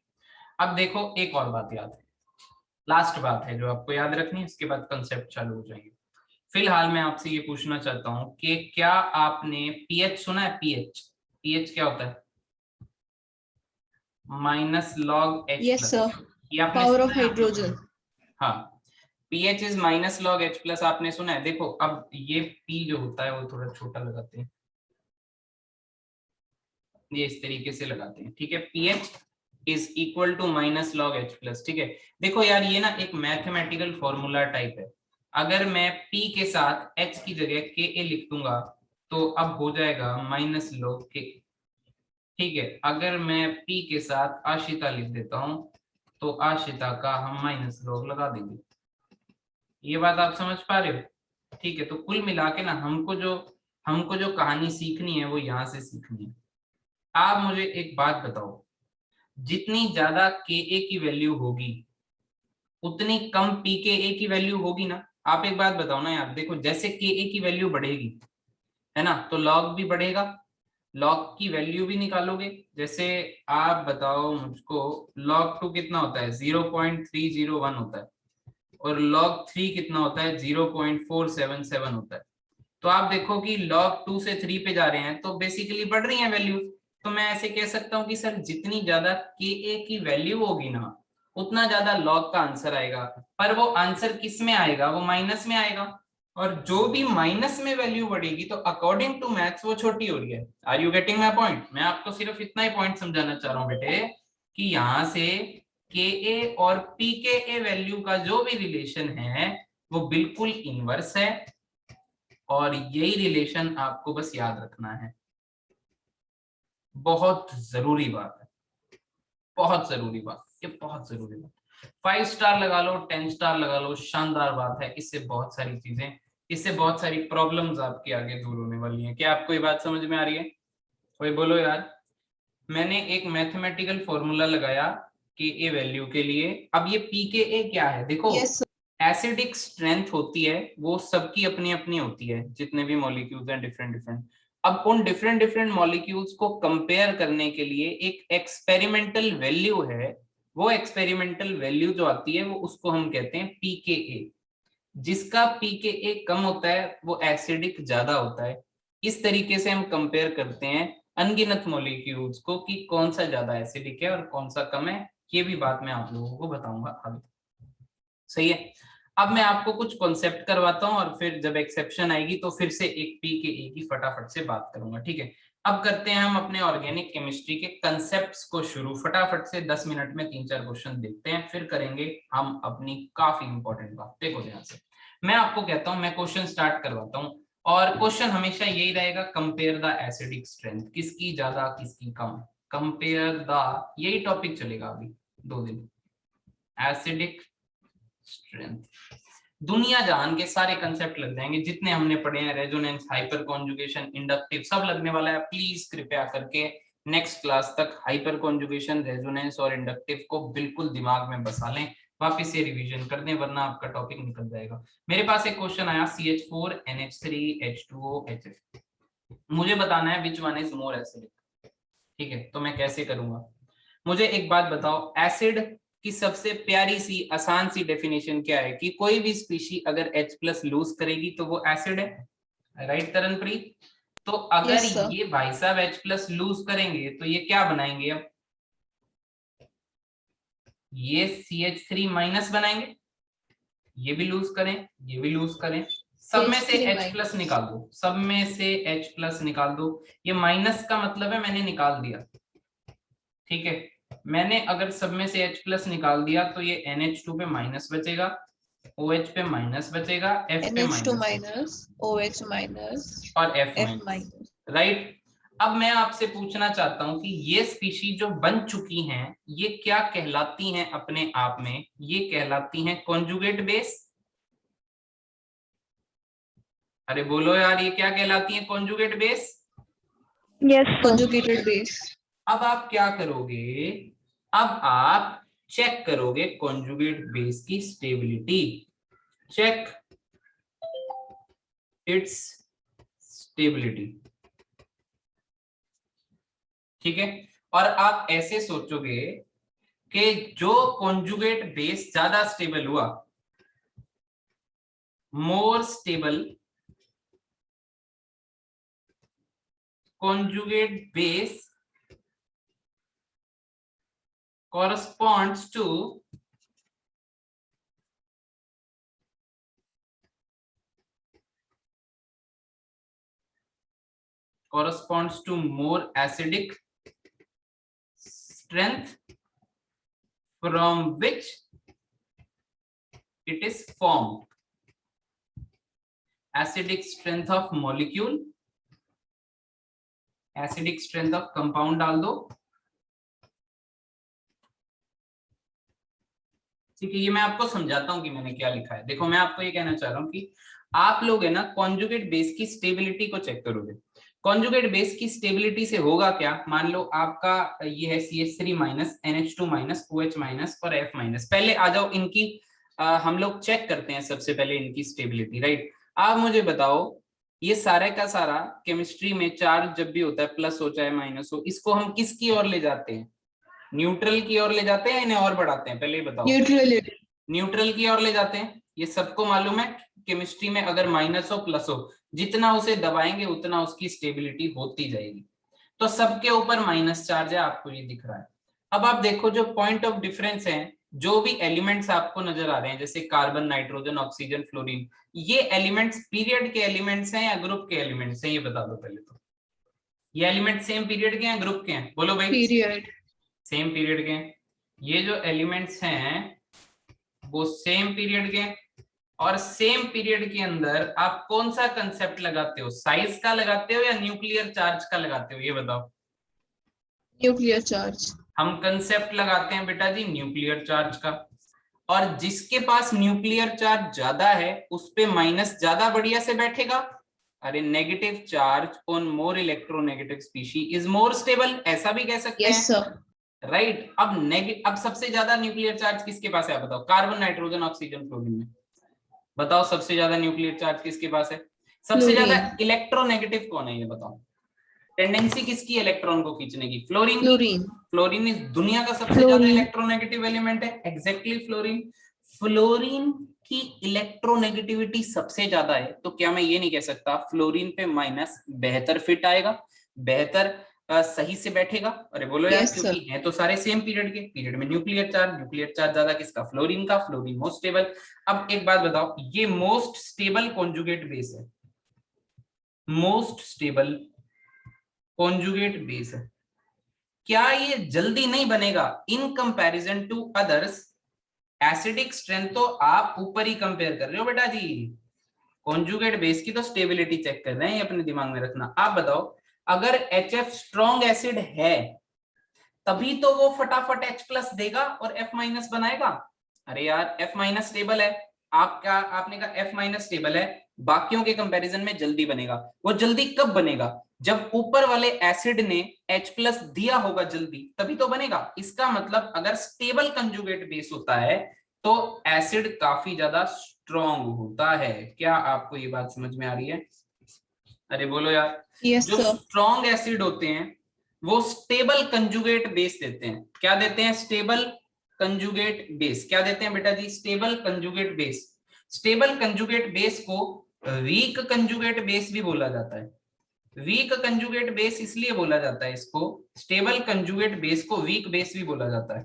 A: अब देखो एक और बात याद है, लास्ट बात है जो आपको याद रखनी है, इसके बाद कंसेप्ट चालू हो जाएंगे। फिलहाल मैं आपसे ये पूछना चाहता हूं कि क्या आपने पीएच सुना है? पीएच, पीएच क्या होता है? Minus log H
B: yes
A: plus,
B: sir.
A: ये आपने
B: पावर
A: सुना
B: ऑफ
A: है आप लोगों ने?
B: हाइड्रोजन।
A: हाँ, pH is minus log H plus, आपने सुना है। देखो अब ये पी जो होता है वो थोड़ा छोटा लगाते हैं, ये इस तरीके से लगाते हैं, ठीक है। PH is equal to minus log H plus, ठीक है। देखो यार ये ना एक मैथमेटिकल फॉर्मूला टाइप है, अगर मैं P के साथ H की जगह Ka लिख दूंगा तो अब हो जाएगा माइनस लॉग के, ठीक है। अगर मैं P के साथ आशिता लिख देता हूं तो आशिता का हम माइनस लॉग लगा देंगे। ये बात आप समझ पा रहे हो? ठीक है, तो कुल मिला के ना हमको जो कहानी सीखनी है वो यहाँ से सीखनी है। आप मुझे एक बात बताओ, जितनी ज्यादा के की वैल्यू होगी उतनी कम पीके की वैल्यू होगी ना। आप एक बात बताओ ना यार, देखो जैसे के की वैल्यू बढ़ेगी है ना, तो लॉग भी बढ़ेगा, लॉग की वैल्यू भी निकालोगे। जैसे आप बताओ मुझको, लॉग 2 कितना होता है? 0.301 होता है, और log 3 कितना होता है? 0.477 होता है। तो आप देखो कि log 2 से 3 पे जा रहे हैं तो बेसिकली बढ़ रही है वैल्यू। तो मैं ऐसे कह सकता हूं कि सर जितनी ज्यादा के की वैल्यू होगी ना उतना ज्यादा log का आंसर आएगा, पर वो आंसर किस में आएगा? वो माइनस में आएगा, और जो भी माइनस में वैल्यू बढ़ेगी तो अकॉर्डिंग टू मैथ्स वो छोटी हो रही है। Are you getting my point? मैं आपको सिर्फ इतना ही पॉइंट समझाना चाह रहा हूँ बेटे कि यहाँ से के और पीके वैल्यू का जो भी रिलेशन है वो बिल्कुल इनवर्स है, और यही रिलेशन आपको बस याद रखना है। बहुत जरूरी बात है, बहुत जरूरी बात, ये बहुत जरूरी बात। 5 स्टार लगा लो, 10 स्टार लगा लो, शानदार बात है। इससे बहुत सारी चीजें, इससे बहुत सारी प्रॉब्लम्स आपके आगे दूर होने वाली हैं। क्या आपको ये बात समझ में आ रही है? कोई बोलो यार। मैंने एक मैथमेटिकल फॉर्मूला लगाया के वैल्यू के लिए। अब ये पीके क्या है? देखो
B: यस सर।
A: एसिडिक स्ट्रेंथ होती है वो सबकी अपनी अपनी होती है, जितने भी मॉलिक्यूल्स हैं डिफरेंट डिफरेंट। अब उन डिफरेंट डिफरेंट मॉलिक्यूल्स को कंपेयर करने के लिए एक एक्सपेरिमेंटल वैल्यू है, वो एक्सपेरिमेंटल वैल्यू जो आती है वो उसको हम कहते हैं पीके। जिसका पीके कम होता है वो एसिडिक ज्यादा होता है। इस तरीके से हम कंपेयर करते हैं अनगिनत मॉलिक्यूल्स को कि कौन सा ज्यादा एसिडिक है और कौन सा कम है। ये भी बात मैं आप लोगों को बताऊंगा आगे, सही है। अब मैं आपको कुछ कॉन्सेप्ट करवाता हूं और फिर जब एक्सेप्शन आएगी तो फिर से एक पीके की फटाफट से बात करूंगा, ठीक है। अब करते हैं हम अपने ऑर्गेनिक केमिस्ट्री के कंसेप्ट्स को शुरू, फटाफट से 10 मिनट में 3-4 क्वेश्चन देखते हैं, फिर करेंगे हम अपनी काफी इंपॉर्टेंट बात। देखो ध्यान से, मैं आपको कहता हूं, मैं क्वेश्चन स्टार्ट करवाता हूं, और क्वेश्चन हमेशा यही रहेगा, कंपेयर द एसिडिक स्ट्रेंथ, किसकी ज्यादा किसकी कम, कंपेयर द, यही टॉपिक चलेगा अभी 2 दिन, एसिडिक स्ट्रेंथ। दुनिया जहान के सारे कंसेप्ट लग जाएंगे जितने हमने पढ़े हैं, रेजोनेंस, हाइपर कॉन्जुगेशन, इंडक्टिव, सब लगने वाला है। प्लीज कृपया करके नेक्स्ट क्लास तक हाइपर कॉन्जुगेशन, रेजोनेंस और इंडक्टिव को बिल्कुल दिमाग में बसा लें, वापस से रिवीजन कर दें, वरना आपका टॉपिक निकल जाएगा। मेरे पास एक क्वेश्चन आया, CH4 NH3 H2O HF, मुझे बताना है विच वन इज मोर एसिडिक, ठीक है। तो मैं कैसे करूंगा? मुझे एक बात बताओ, एसिड की सबसे प्यारी सी आसान सी डेफिनेशन क्या है कि कोई भी स्पीशी अगर H+ लूज करेगी तो वो एसिड है, राइट तरनप्रीत? तो अगर
B: यस सर।
A: ये भाई साहब H+ लूज करेंगे तो ये क्या बनाएंगे? अब ये CH3 माइनस बनाएंगे, ये भी लूज करें, ये भी लूज करें, सब में से
B: H3
A: H प्लस निकाल दो, सब में से H प्लस निकाल दो। ये माइनस का मतलब है मैंने निकाल दिया, ठीक है। मैंने अगर सब में से H प्लस निकाल दिया तो ये NH2 पे माइनस बचेगा, OH पे माइनस बचेगा, F पे
B: NH2
A: minus
B: minus OH minus
A: और F
B: F
A: minus,
B: minus।
A: Right. अब मैं आपसे पूछना चाहता हूं कि ये स्पीशीज जो बन चुकी हैं ये क्या कहलाती हैं अपने आप में? ये कहलाती हैं कॉन्जुगेट बेस। अरे बोलो यार, ये क्या कहलाती हैं? Conjugate base.
D: Yes, sir.
B: Conjugated base।
A: अब आप क्या करोगे? अब आप चेक करोगे कॉन्जुगेट बेस की स्टेबिलिटी, चेक इट्स स्टेबिलिटी, ठीक है। और आप ऐसे सोचोगे कि जो कॉन्जुगेट बेस ज्यादा स्टेबल हुआ, more stable conjugate base corresponds to more acidic strength from which it is formed. Acidic strength of molecule, acidic strength of compound डाल दो, ठीक है। ये मैं आपको समझाता हूं कि मैंने क्या लिखा है। देखो मैं आपको ये कहना चाह रहा हूं कि आप लोग है ना कॉन्जुगेट बेस की स्टेबिलिटी को चेक करोगे। कॉन्जुगेट बेस की स्टेबिलिटी से होगा क्या? मान लो आपका ये है CH3 minus NH2 minus OH minus और F माइनस। पहले आ जाओ इनकी हम लोग चेक करते हैं सबसे पहले इनकी स्टेबिलिटी, राइट। आप मुझे बताओ, ये सारे का सारा केमिस्ट्री में चार्ज जब भी होता है, प्लस हो चाहे माइनस हो, इसको हम किसकी ओर ले जाते हैं? न्यूट्रल की ओर ले जाते हैं, इन्हें और बढ़ाते हैं? पहले बताओ।
B: Neutral।
A: न्यूट्रल की ओर ले जाते हैं, ये सबको मालूम है। केमिस्ट्री में अगर माइनस हो प्लस हो, जितना उसे दबाएंगे उतना उसकी स्टेबिलिटी होती जाएगी। तो सबके ऊपर माइनस चार्ज है, आपको ये दिख रहा है। अब आप देखो जो पॉइंट ऑफ डिफरेंस है, जो भी एलिमेंट्स आपको नजर आ रहे हैं जैसे कार्बन, नाइट्रोजन, ऑक्सीजन, फ्लोरीन, ये एलिमेंट्स पीरियड के एलिमेंट्स हैं या ग्रुप के एलिमेंट्स हैं? ये बता दो पहले तो। ये एलिमेंट सेम पीरियड के हैं, ग्रुप के हैं? बोलो भाई।
B: Period।
A: सेम पीरियड के हैं। ये जो एलिमेंट्स हैं वो सेम पीरियड के, और सेम पीरियड के अंदर आप कौन सा कंसेप्ट लगाते हो? साइज का लगाते हो या न्यूक्लियर चार्ज का लगाते हो? ये बताओ।
B: Nuclear charge।
A: हम कंसेप्ट लगाते हैं बेटा जी न्यूक्लियर चार्ज का, और जिसके पास न्यूक्लियर चार्ज ज्यादा है उस पे माइनस ज्यादा बढ़िया से बैठेगा। अरे negative charge on more electronegative species is more stable, ऐसा भी कह सकते
B: Yes
A: हैं,
B: sir।
A: राइट। अब सबसे ज्यादा न्यूक्लियर चार्ज किसके पास है? आप बताओ। कार्बन, नाइट्रोजन, ऑक्सीजन, फ्लोरीन में बताओ सबसे ज्यादा न्यूक्लियर चार्ज किसके पास है? सबसे ज्यादा इलेक्ट्रोनेगेटिव कौन है? ये बताओ। टेंडेंसी किसकी इलेक्ट्रॉन को खींचने की? फ्लोरीन की।
B: Fluorine।
A: फ्लोरीन इस दुनिया का सबसे ज्यादा इलेक्ट्रोनेगेटिव एलिमेंट है, एग्जैक्टली फ्लोरीन। फ्लोरीन की इलेक्ट्रोनेगेटिविटी सबसे ज्यादा है, तो क्या मैं ये नहीं कह सकता फ्लोरीन पे माइनस बेहतर फिट आएगा, बेहतर सही से बैठेगा? अरे बोलो यार,
B: Yes,
A: क्योंकि हैं तो सारे सेम पीरियड के। पीरियड में न्यूक्लियर चार्ज ज्यादा किसका? फ्लोरीन का। Fluorine most stable. अब एक बात बताओ, ये मोस्ट स्टेबल कॉन्जुगेट बेस है, मोस्ट स्टेबल कॉन्जुगेट बेस है। क्या ये जल्दी नहीं बनेगा in comparison to others? Acidic strength तो आप ऊपर ही कंपेयर कर रहे हो बेटा जी, कॉन्जुगेट बेस की तो स्टेबिलिटी चेक कर रहे हैं, अपने दिमाग में रखना। आप बताओ, अगर HF स्ट्रॉन्ग एसिड है तभी तो वो फटाफट H प्लस देगा और F माइनस बनाएगा। अरे यार F माइनस स्टेबल है, आपने कहा F माइनस स्टेबल है, बाकियों के कंपैरिजन में जल्दी बनेगा। वो जल्दी कब बनेगा? जब ऊपर वाले एसिड ने H प्लस दिया होगा जल्दी, तभी तो बनेगा। इसका मतलब अगर स्टेबल कंजुगेट बेस होता है तो एसिड काफी ज्यादा स्ट्रॉन्ग होता है। क्या आपको ये बात समझ में आ रही है? अरे बोलो यार।
B: Yes
A: जो
B: sir।
A: स्ट्रॉन्ग एसिड होते हैं वो स्टेबल कंजुगेट बेस देते हैं। क्या देते हैं? Stable conjugate base. क्या देते हैं बेटा जी? Stable conjugate base. Stable conjugate base को वीक कंजुगेट बेस भी बोला जाता है। वीक कंजुगेट बेस इसलिए बोला जाता है इसको, स्टेबल कंजुगेट बेस को वीक बेस भी बोला जाता है।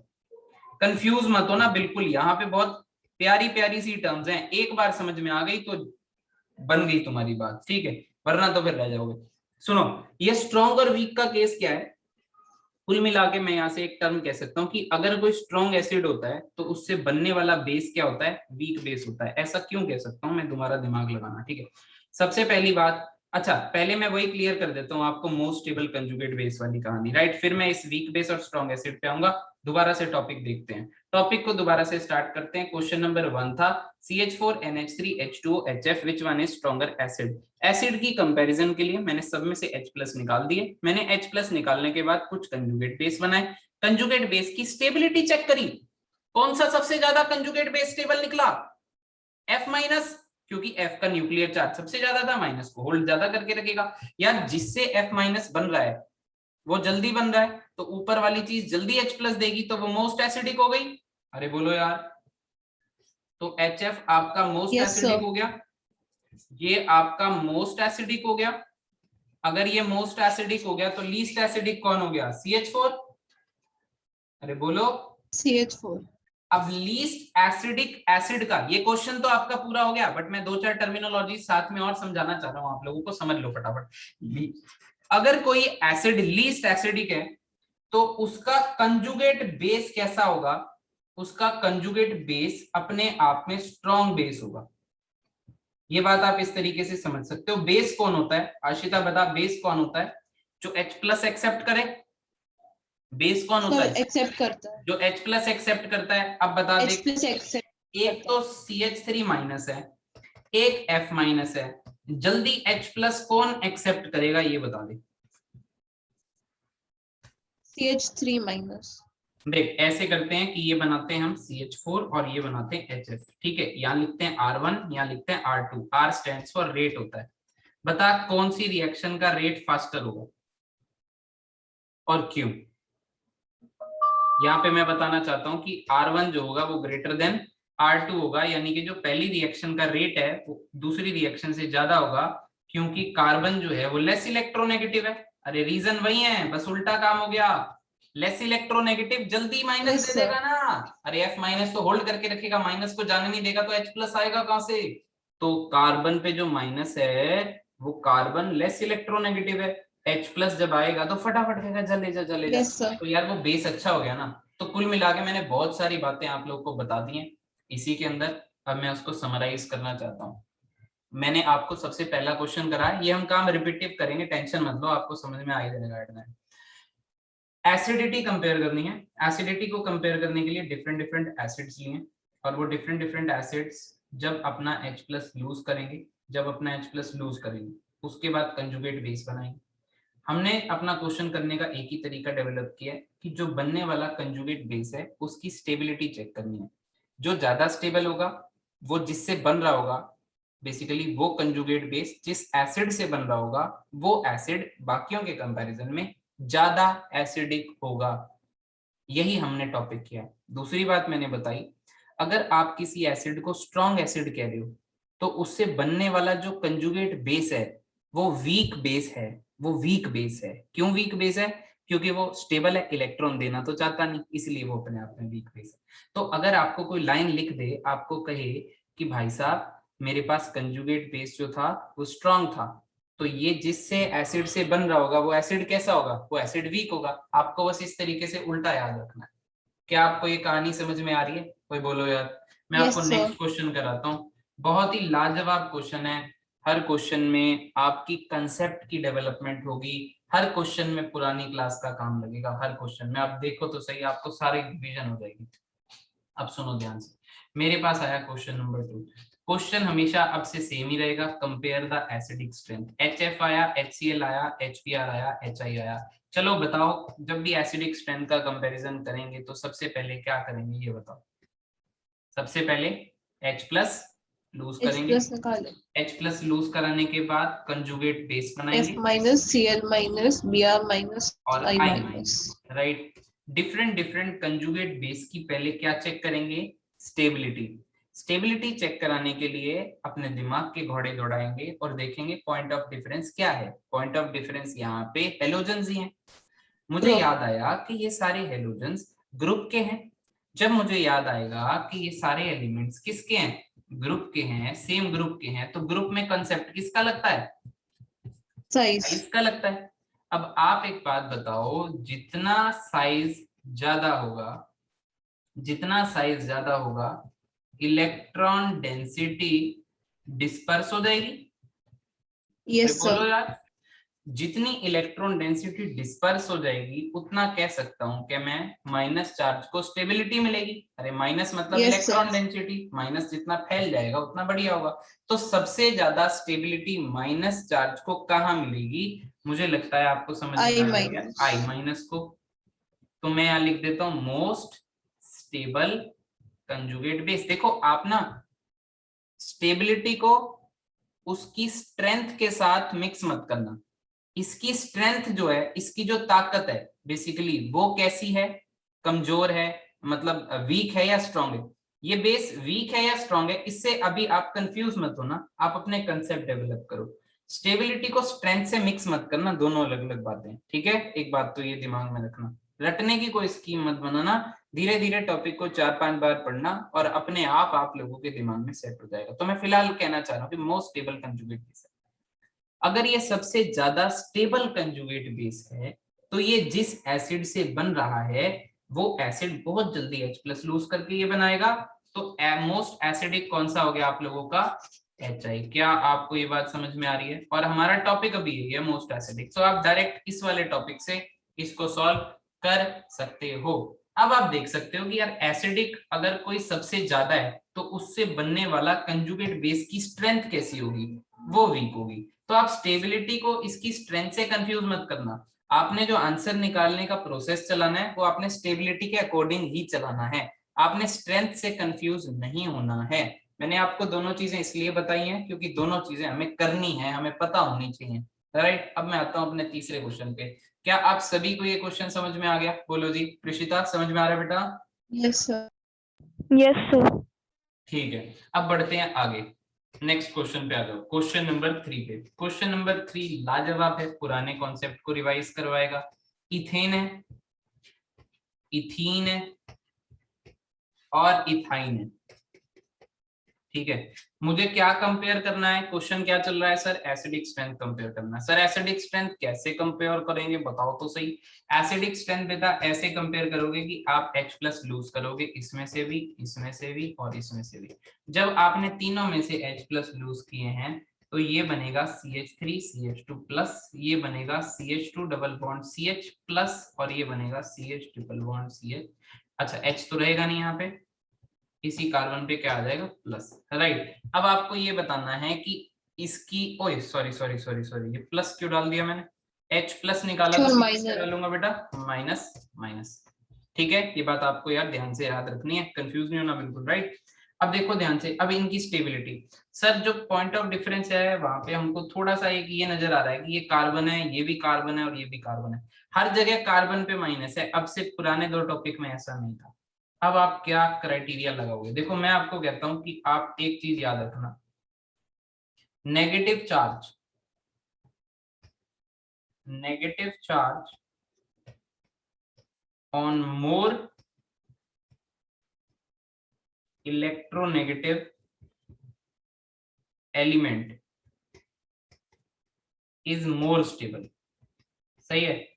A: कंफ्यूज मत हो ना बिल्कुल, यहाँ पे बहुत प्यारी प्यारी सी टर्म्स हैं, एक बार समझ में आ गई तो बन गई तुम्हारी बात, ठीक है, वरना तो फिर रह जाओगे। सुनो, ये स्ट्रॉन्ग और वीक का केस क्या है, कुल मिला के मैं यहाँ से एक टर्म कह सकता हूँ कि अगर कोई स्ट्रॉन्ग एसिड होता है तो उससे बनने वाला बेस क्या होता है, वीक बेस होता है। ऐसा क्यों कह सकता हूँ मैं, दोबारा दिमाग लगाना, ठीक है। सबसे पहली बात, अच्छा पहले मैं वही क्लियर कर देता हूँ आपको, मोस्ट स्टेबल कंजुगेट बेस वाली कहानी, राइट। फिर मैं इस वीक बेस और स्ट्रॉन्ग एसिड पे आऊंगा। दोबारा से टॉपिक देखते हैं, टॉपिक को दोबारा से स्टार्ट करते हैं। क्वेश्चन नंबर 1 था CH4NH3H2O HF, which one is stronger acid. Acid की कंपैरिजन के लिए मैंने सब में से H+ निकाल दिए। मैंने H+ निकालने के बाद कुछ कंजुगेट बेस बनाए, कंजुगेट बेस की स्टेबिलिटी चेक करी। कौन सा सबसे ज्यादा कंजुगेट बेस स्टेबल निकला, F-, क्योंकि F का न्यूक्लियर चार्ज सबसे ज्यादा था, माइनस को होल्ड ज्यादा करके रखेगा। यार जिससे F- बन रहा है वो जल्दी बन रहा है, तो ऊपर वाली चीज जल्दी H+ देगी, तो वो मोस्ट एसिडिक हो गई। अरे बोलो यार, तो HF आपका मोस्ट
B: Yes,
A: एसिडिक
B: sir.
A: हो गया, ये आपका मोस्ट एसिडिक हो गया। अगर ये मोस्ट एसिडिक हो गया तो लीस्ट एसिडिक कौन हो गया, CH4। अरे बोलो,
B: CH4.
A: अब लीस्ट एसिडिक एसिड का ये क्वेश्चन तो आपका पूरा हो गया, बट मैं 2-4 टर्मिनोलॉजी साथ में और समझाना चाह रहा हूं, आप लोगों को समझ लो फटाफट। अगर कोई एसिड लीस्ट एसिडिक है तो उसका कंजुगेट बेस कैसा होगा, उसका कंजुगेट बेस अपने आप में स्ट्रॉन्ग बेस होगा। ये बात आप इस तरीके से समझ सकते हो। बेस कौन होता है, आशिता बता, बेस कौन होता है, जो H+ एक्सेप्ट करे। बेस कौन होता
B: Sir,
A: है,
B: accept करता है.
A: जो H+ एक्सेप्ट करता है। अब बता दे,
B: H+ accept
A: एक
B: करता
A: तो CH3- है, एक F- है, जल्दी H+ कौन एक्सेप्ट करेगा ये बता दे।
B: है. CH3-.
A: देख ऐसे करते हैं कि ये बनाते हैं हम CH4 और ये बनाते हैं HF, ठीक है। यहाँ लिखते हैं R1, यहाँ लिखते हैं R2। R stands for rate होता है। बता कौन सी रिएक्शन का रेट फास्टर होगा और क्यों। यहाँ पे मैं बताना चाहता हूँ कि R1 जो होगा वो ग्रेटर देन R2 होगा, यानी कि जो पहली रिएक्शन का रेट है वो दूसरी रिएक्शन से ज्यादा होगा, क्योंकि कार्बन जो है वो लेस इलेक्ट्रोनेगेटिव है। अरे रीजन वही है, बस उल्टा काम हो गया। लेस इलेक्ट्रोनेगेटिव जल्दी माइनस
B: Yes,
A: दे
B: sir.
A: देगा ना। अरे F- तो होल्ड करके रखेगा, माइनस को जाने नहीं देगा, तो H+ आएगा कहां से। तो कार्बन पे जो माइनस है वो कार्बन लेस इलेक्ट्रोनेगेटिव है, H+ जब आएगा तो फटाफट कहेगा चले जा चले जा।
B: Yes, sir.
A: तो यार वो बेस अच्छा हो गया ना। तो कुल मिला के मैंने बहुत सारी बातें आप लोग को बता दी हैं इसी के अंदर। अब मैं उसको समराइज करना चाहता हूँ। मैंने आपको सबसे पहला क्वेश्चन करा है, ये हम काम रिपीटिव करेंगे, टेंशन मत लो, आपको समझ में आ ही जाएगा। एसिडिटी कंपेयर करनी है। एसिडिटी को कंपेयर करने के लिए डिफरेंट डिफरेंट एसिड्स लिए और वो डिफरेंट डिफरेंट एसिड्स जब अपना H+ लूज करेंगे, जब अपना H+ लूज करेंगे उसके बाद कंजुगेट बेस बनाएंगे। हमने अपना क्वेश्चन करने का एक ही तरीका डेवलप किया है कि जो बनने वाला कंजुगेट बेस है उसकी स्टेबिलिटी चेक करनी है। जो ज्यादा स्टेबल होगा, वो जिससे बन रहा होगा, बेसिकली वो कंजुगेट बेस जिस एसिड से बन रहा होगा वो एसिड बाकियों के कंपैरिजन में ज्यादा एसिडिक होगा। यही हमने टॉपिक किया। दूसरी बात मैंने बताई, अगर आप किसी एसिड को स्ट्रॉन्ग एसिड कह रहे हो तो उससे बनने वाला जो कंजुगेट बेस है वो वीक बेस है। वो वीक बेस है, क्यों वीक बेस है, क्योंकि वो स्टेबल है, इलेक्ट्रॉन देना तो चाहता नहीं, इसलिए वो अपने आप में वीक बेस है। तो अगर आपको कोई लाइन लिख दे, आपको कहे कि भाई साहब मेरे पास कंजुगेट बेस जो था वो स्ट्रॉन्ग था, तो ये जिससे एसिड से बन रहा होगा वो एसिड कैसा होगा, वो एसिड वीक होगा। आपको बस इस तरीके से उल्टा याद रखना है। क्या आपको ये कहानी समझ में आ रही है, कोई बोलो यार। मैं
B: Yes,
A: आपको
B: sir.
A: नेक्स्ट क्वेश्चन कराता हूँ, बहुत ही लाजवाब क्वेश्चन है। हर क्वेश्चन में आपकी कंसेप्ट की डेवलपमेंट होगी, हर क्वेश्चन में पुरानी क्लास का काम लगेगा, हर क्वेश्चन में आप देखो तो सही, आपको सारी डिवीजन हो जाएगी। अब सुनो ध्यान से, मेरे पास आया क्वेश्चन नंबर 2। क्वेश्चन हमेशा अब से सेम ही रहेगा, compare the acidic strength. HF आया, HCl आया, HBr आया, HI आया। चलो बताओ, जब भी एसिडिक स्ट्रेंथ का कंपैरिजन करेंगे तो सबसे पहले क्या करेंगे ये बताओ। सबसे पहले H+ लूज करेंगे,
B: H+ निकाले.
A: H+ लूज कराने के बाद कंजुगेट बेस बनाएंगे
B: F-, Cl-, Br-,
A: और
B: I-.
A: I-, right. Different different conjugate base की पहले क्या चेक करेंगे, स्टेबिलिटी। स्टेबिलिटी चेक कराने के लिए अपने दिमाग के घोड़े दौड़ाएंगे और देखेंगे पॉइंट ऑफ डिफरेंस क्या है। पॉइंट ऑफ डिफरेंस यहाँ पे हेलोजन्स ही हैं। मुझे
B: Group.
A: याद आया कि ये सारे हेलोजन्स ग्रुप के हैं, जब मुझे याद आएगा कि ये सारे एलिमेंट्स किसके हैं, ग्रुप के हैं, सेम ग्रुप के हैं, तो ग्रुप में कंसेप्ट किसका लगता है,
B: साइज।
A: साइज का लगता है। अब आप एक बात बताओ, जितना साइज ज्यादा होगा, जितना साइज ज्यादा होगा, इलेक्ट्रॉन डेंसिटी डिस्पर्स हो जाएगी।
B: यस
A: बोलो
B: सर।
A: यार, जितनी इलेक्ट्रॉन डेंसिटी डिस्पर्स हो जाएगी उतना कह सकता हूं कि मैं माइनस चार्ज को स्टेबिलिटी मिलेगी। अरे माइनस मतलब
B: yes sir.
A: Electron density, minus जितना फैल जाएगा उतना बढ़िया होगा। तो सबसे ज्यादा स्टेबिलिटी माइनस चार्ज को कहाँ मिलेगी, मुझे लगता है आपको समझ में
B: आई
A: आ गया
B: माइनस।
A: आई माइनस को। तो मैं यहाँ लिख देता हूं मोस्ट स्टेबल कंजुगेट बेस। देखो आप ना स्टेबिलिटी को उसकी स्ट्रेंथ के साथ मिक्स मत करना। इसकी स्ट्रेंथ जो है, इसकी जो ताकत है बेसिकली वो कैसी है, कमजोर है, मतलब वीक है या स्ट्रांग है। ये बेस वीक है या स्ट्रांग है, इससे अभी आप कंफ्यूज मत होना, आप अपने कंसेप्ट डेवलप करो। स्टेबिलिटी को स्ट्रेंथ से मिक्स मत करना, दोनों अलग अलग बातें, ठीक है। एक बात तो ये दिमाग में रखना, रटने की कोई स्कीम मत बनाना, धीरे धीरे टॉपिक को 4-5 बार पढ़ना और अपने आप लोगों के दिमाग में सेट हो जाएगा। तो मैं फिलहाल कहना चाह रहा हूँ कि मोस्ट स्टेबल कंजुगेट बेस है। अगर ये सबसे ज्यादा स्टेबल कंजुगेट बेस है तो ये जिस एसिड से बन रहा है वो एसिड बहुत जल्दी H+ लूज करके ये बनाएगा। तो मोस्ट एसिडिक कौन सा हो गया आप लोगों का, HI। क्या आपको ये बात समझ में आ रही है? और हमारा टॉपिक अभी है मोस्ट एसिडिक, तो आप डायरेक्ट इस वाले टॉपिक से इसको सॉल्व कर सकते हो। अब आप देख सकते हो कि यार एसिडिक अगर कोई सबसे ज्यादा है तो उससे बनने वाला कंजुगेट बेस की स्ट्रेंथ कैसी होगी, वो वीक होगी। तो आप स्टेबिलिटी को इसकी स्ट्रेंथ से कंफ्यूज मत करना। आपने जो आंसर निकालने का प्रोसेस चलाना है वो आपने स्टेबिलिटी के अकॉर्डिंग ही चलाना है, आपने स्ट्रेंथ से कंफ्यूज नहीं होना है। मैंने आपको दोनों चीजें इसलिए बताई हैं क्योंकि दोनों चीजें हमें करनी है, हमें पता होनी चाहिए, राइट। अब मैं आता हूं अपने तीसरे क्वेश्चन पे। क्या आप सभी को ये क्वेश्चन समझ में आ गया? बोलो जी, प्रिशिता समझ में आ रहा है बेटा?
B: Yes sir.
D: Yes, sir.
A: ठीक है, अब बढ़ते हैं आगे, नेक्स्ट क्वेश्चन पे आ जाओ। क्वेश्चन नंबर 3 पे। क्वेश्चन नंबर 3 लाजवाब है, पुराने कॉन्सेप्ट को रिवाइज करवाएगा। इथेन है, इथीन है और इथाइन है, ठीक है। मुझे क्या कंपेयर करना है, क्वेश्चन क्या चल रहा है सर, एसिडिक स्ट्रेंथ कंपेयर करना है। सर एसिडिक स्ट्रेंथ कैसे कंपेयर करेंगे बताओ तो सही। एसिडिक स्ट्रेंथ बेटा ऐसे कंपेयर करोगे कि आप H+ लूज करोगे, इसमें से भी, इसमें से भी और इसमें से भी। जब आपने तीनों में से H+ लूज किए हैं तो ये बनेगा CH3 CH2+, ये बनेगा CH2 डबल बॉन्ड CH+ और ये बनेगा CH ट्रिपल बॉन्ड CH। अच्छा H तो रहेगा नहीं यहाँ पे, इसी कार्बन पे क्या आ जाएगा, प्लस, राइट। अब आपको ये बताना है कि इसकी, ओए सॉरी सॉरी सॉरी सॉरी, ये प्लस क्यों डाल दिया मैंने, H+ निकाला तो क्या डालूंगा बेटा, माइनस माइनस, ठीक है। ये बात आपको यार ध्यान से याद रखनी है, कंफ्यूज नहीं होना बिल्कुल, राइट। अब देखो ध्यान से, अब इनकी स्टेबिलिटी, सर जो पॉइंट ऑफ डिफरेंस है वहां पे हमको थोड़ा सा एक ये नजर आ रहा है कि ये कार्बन है, ये भी कार्बन है और ये भी कार्बन है, हर जगह कार्बन पे माइनस है। अब से पुराने 2 टॉपिक में ऐसा नहीं था। अब आप क्या क्राइटेरिया लगाओगे, देखो मैं आपको कहता हूं कि आप एक चीज याद रखना, negative charge, negative charge on more electronegative element is more stable, सही है।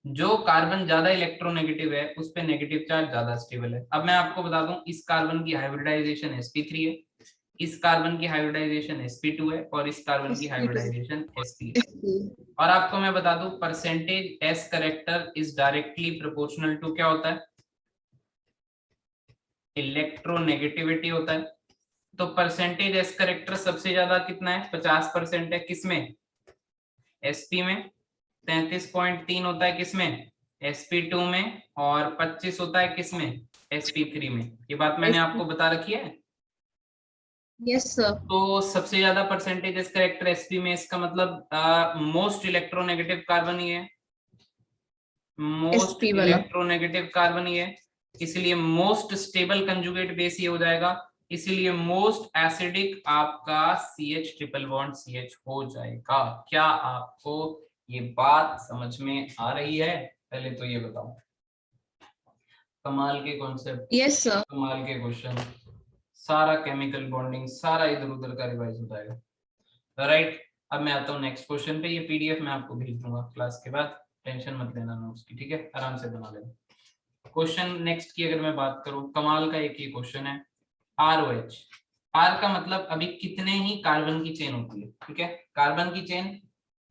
A: जो कार्बन ज्यादा इलेक्ट्रोनेगेटिव है उस पे नेगेटिव चार्ज ज्यादा स्टेबल है। अब मैं आपको बता दूं, इस कार्बन की हाइब्रिडाइजेशन sp3 है, इस कार्बन की हाइब्रिडाइजेशन sp2 है और इस कार्बन की हाइब्रिडाइजेशन sp है। और आपको मैं बता दूं, percentage S character is directly proportional to क्या होता है, इलेक्ट्रोनेगेटिविटी होता है। तो परसेंटेज S करेक्टर सबसे ज्यादा कितना है, 50% है, किसमें, sp में। 33.3 होता है किसमें, sp2 में। और 25 होता है किसमें, sp3 में। ये बात मैंने आपको बता रखी है।
B: Yes sir.
A: तो सबसे ज्यादा परसेंटेज इस करेक्टर sp में, इसका मतलब मोस्ट इलेक्ट्रोनेगेटिव कार्बन ही है, मोस्ट
B: sp वाला।
A: इलेक्ट्रोनेगेटिव कार्बन ही है, इसलिए मोस्ट स्टेबल कंजुगेट बेस ही हो जाएगा। इसीलिए मोस्ट एसिडिक आपका CH ट्रिपल बॉन्ड CH हो जाएगा। क्या आपको ये बात समझ में आ रही है? पहले तो ये बताओ। कमाल के कॉन्सेप्ट,
B: Yes, sir.
A: कमाल के क्वेश्चन, सारा केमिकल बॉन्डिंग सारा इधर उधर का रिवाइज हो जाएगा। राइट, अब मैं आता हूँ नेक्स्ट क्वेश्चन पे। ये पीडीएफ मैं आपको भेज दूंगा क्लास के बाद, टेंशन मत लेना नोट्स की, ठीक है, आराम से बना लेना। क्वेश्चन नेक्स्ट की अगर मैं बात करूँ, कमाल का एक ही क्वेश्चन है, ROH। आर का मतलब अभी कितने ही कार्बन की चेन होती है, ठीक है, कार्बन की चेन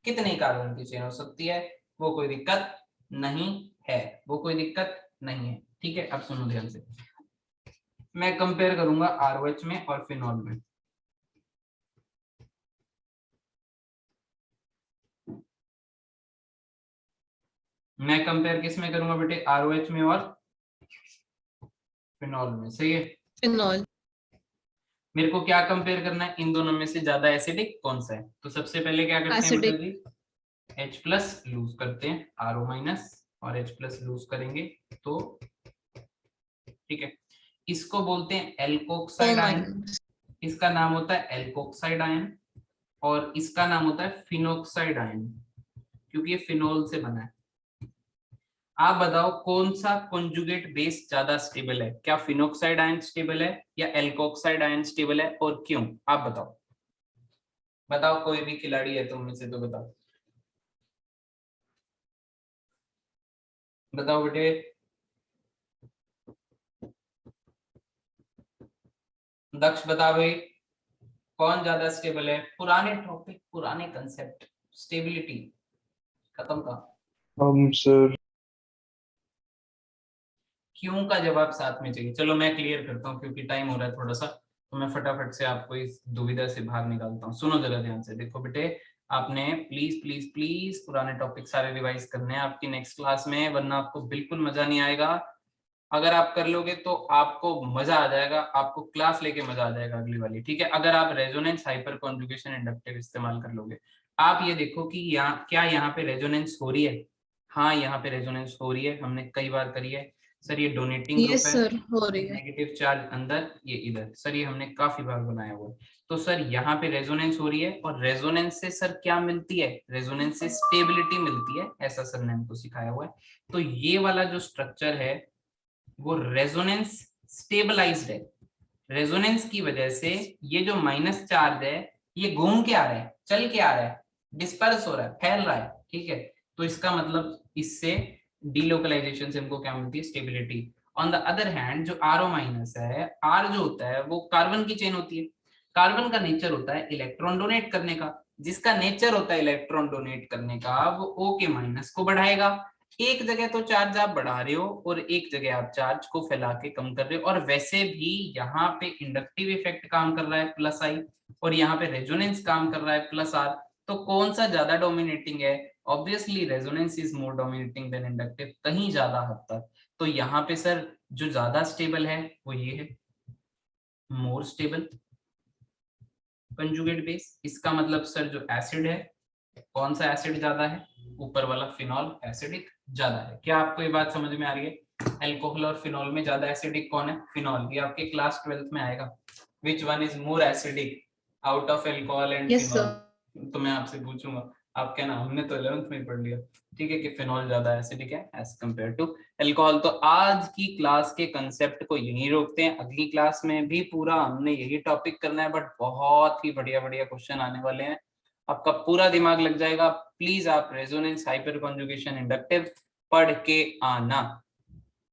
A: कितने कार्बन की चेन हो सकती है, वो कोई दिक्कत नहीं है, वो कोई दिक्कत नहीं है, ठीक है। अब सुनो ध्यान से, मैं कंपेयर करूंगा ROH में और फिनॉल में। मैं कंपेयर किस में करूंगा बेटे, ROH में और फिनॉल में, सही है।
B: Phenol.
A: मेरे को क्या कंपेयर करना है, इन दोनों में से ज्यादा एसिडिक कौन सा है। तो सबसे पहले क्या करते हैं बेटा जी, H+ लूज करते हैं, RO- और H+ लूज करेंगे तो, ठीक है। इसको बोलते हैं एल्कोक्साइड आयन,
B: O-.
A: इसका नाम होता है एल्कोक्साइड आयन, और इसका नाम होता है फिनोक्साइड आयन, क्योंकि ये फिनोल से बना है। आप बताओ कौन सा कॉन्जुगेट बेस ज्यादा स्टेबल है, क्या फिनोक्साइड आयन स्टेबल है या एल्कोक्साइड आयन स्टेबल है, और क्यों, आप बताओ। बताओ, कोई भी खिलाड़ी है तुम में से तो बताओ, बताओ बेटे। दक्ष बता भाई, कौन ज्यादा स्टेबल है। पुराने टॉपिक, पुराने कंसेप्ट, स्टेबिलिटी खत्म का।
E: सर
A: क्यों का जवाब साथ में चाहिए। चलो मैं क्लियर करता हूँ क्योंकि टाइम हो रहा है थोड़ा सा, तो मैं फटाफट से आपको इस दुविधा से बाहर निकालता हूँ। सुनो जरा ध्यान से, देखो बेटे, आपने प्लीज प्लीज प्लीज पुराने टॉपिक सारे रिवाइज करने हैं आपकी नेक्स्ट क्लास में, वरना आपको बिल्कुल मजा नहीं आएगा। अगर आप कर लोगे तो आपको मजा आ जाएगा, आपको क्लास लेके मजा आ जाएगा अगली वाली, ठीक है। अगर आप रेजोनेंस, हाइपर कॉन्जुगेशन, इंडक्टिव इस्तेमाल कर लोगे। आप ये देखो कि यहाँ क्या, यहाँ पे रेजोनेंस हो रही है, हाँ यहाँ पे रेजोनेंस हो रही है, हमने कई बार करी है। सर ये डोनेटिंग ग्रुप
B: Yes,
A: है,
B: sir. हो रही है.
A: नेगेटिव चार्ज अंदर, ये इधर, सर ये हमने काफी बार बनाया हुआ है। तो सर यहाँ पे रेजोनेंस हो रही है, और रेजोनेंस से सर क्या मिलती है, रेजोनेंस से स्टेबिलिटी मिलती है, ऐसा सर ने हमको सिखाया हुआ है। तो ये वाला जो स्ट्रक्चर है वो रेजोनेंस स्टेबलाइज्ड है। रेजोनेंस की वजह से ये जो माइनस चार्ज है ये घूम के आ रहा है, चल के आ रहा है, डिस्पर्स हो रहा है, फैल रहा है, ठीक है। तो इसका मतलब इससे डीलोकलाइजेशन से हमको क्या मिलती है, stability. On the other hand जो RO- है, R जो होता है वो कार्बन की चेन होती है, कार्बन का नेचर होता है इलेक्ट्रॉन डोनेट करने का, जिसका नेचर होता है इलेक्ट्रॉन डोनेट करने का वो O के माइनस को बढ़ाएगा। एक जगह तो चार्ज आप बढ़ा रहे हो और एक जगह आप चार्ज को फैला के कम कर रहे हो, और वैसे भी यहाँ पे इंडक्टिव इफेक्ट काम कर रहा है +I, और यहाँ पे रेजोनेंस काम कर रहा है +R। तो कौन सा ज्यादा डोमिनेटिंग है, obviously resonance is more dominating than inductive, कहीं ज्यादा हद तक। तो यहाँ पे सर जो ज्यादा स्टेबल है वो ये है, मोर स्टेबल कंजुगेट बेस। इसका मतलब सर जो एसिड है, कौन सा एसिड ज्यादा है, ऊपर वाला फिनॉल एसिडिक ज्यादा है। क्या आपको ये बात समझ में आ रही है, अल्कोहल और फिनॉल में ज्यादा एसिडिक कौन है, फिनॉल। ये आपके क्लास 12th में आएगा, विच one is more acidic out of alcohol and
B: Yes,
A: phenol.
B: sir.
A: तो मैं आपसे पूछूंगा, आप कहना हमने तो 11th में ही पढ़ लिया, ठीक है, कि फिनॉल ज्यादा एसिडिक है एज कंपेयर टू अल्कोहल। तो आज की क्लास के कंसेप्ट को यहीं रोकते हैं, अगली क्लास में भी पूरा हमने यही टॉपिक करना है, बट बहुत ही बढ़िया बढ़िया क्वेश्चन आने वाले हैं, आपका पूरा दिमाग लग जाएगा। प्लीज आप रेजोनेंस, हाइपर कॉन्जुगेशन, इंडक्टिव पढ़ के आना।